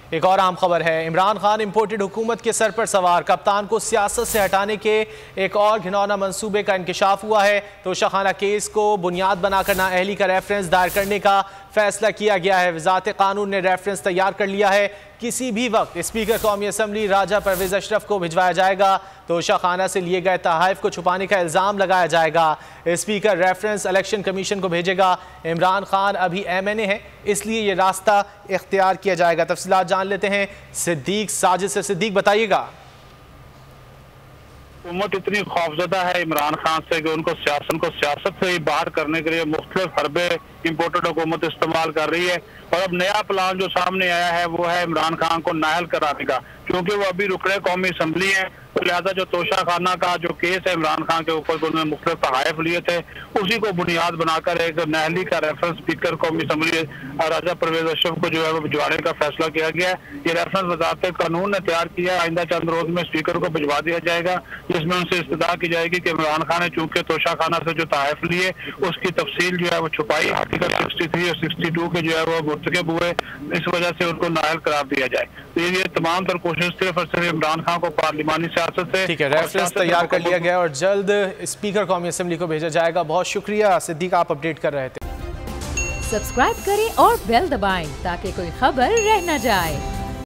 एक और अहम खबर है, इमरान खान इंपोर्टेड हुकूमत के सर पर सवार, कप्तान को सियासत से हटाने के एक और घिनौना मंसूबे का इंकशाफ हुआ है। तोशाखाना केस को बुनियाद बनाकर नाअहली का रेफरेंस दायर करने का फैसला किया गया है। वजारत कानून ने रेफरेंस तैयार कर लिया है। किसी भी वक्त स्पीकर कौमी असम्बली राजा परवेज अशरफ को भिजवाया जाएगा। तोशाखाना से लिए गए तहाइफ को छुपाने का इल्ज़ाम लगाया जाएगा। स्पीकर रेफरेंस इलेक्शन कमीशन को भेजेगा। इमरान खान अभी MNA है, इसलिए ये रास्ता इख्तियार किया जाएगा। तफसीलात जान लेते हैं सिद्दीक साजिद से। सिद्दीक बताइएगा। हुकूमत इतनी खौफजदा है इमरान खान से कि उनको सियासत से ही बाहर करने के लिए मुख्तलिफ हरबे इम्पोर्टेड हुकूमत इस्तेमाल कर रही है। और अब नया प्लान जो सामने आया है वो है इमरान खान को नाअहल कराने का, क्योंकि वो अभी रुकने कौमी असम्बली है। तो लिहाजा जो तोशाखाना का जो केस है इमरान खान के ऊपर, उन्होंने मुख्तलिफ तहाइफ लिए थे, उसी को बुनियाद बनाकर एक नाअहली का रेफरेंस स्पीकर कौमी असम्बली राजा परवेज अशरफ को जो है वो भिजवाने का फैसला किया गया है। ये रेफरेंस वजारत कानून ने तैयार किया। आइंदा चंद रोज में स्पीकर को भिजवा दिया जाएगा, जिसमें उनसे इस्तदा की जाएगी कि इमरान खान ने चूंकि तोशाखाना से जो तहाइफ लिए उसकी तफसील जो है वो छुपाई, आर्टिकल 63 और 62 के जो है वो मुर्तकब हुए, इस वजह से उनको नाअहल करार दिया जाए। तो ये तमाम तर कोशिश सिर्फ और सिर्फ इमरान खान को पार्लिमानी सियासत से, ठीक है, रेफरेंस तैयार कर लिया गया और जल्द स्पीकर कौमी असम्बली को भेजा जाएगा। बहुत शुक्रिया सिद्दीक, आप अपडेट कर रहे थे। सब्सक्राइब करें और बेल दबाएं ताकि कोई खबर रह न जाए।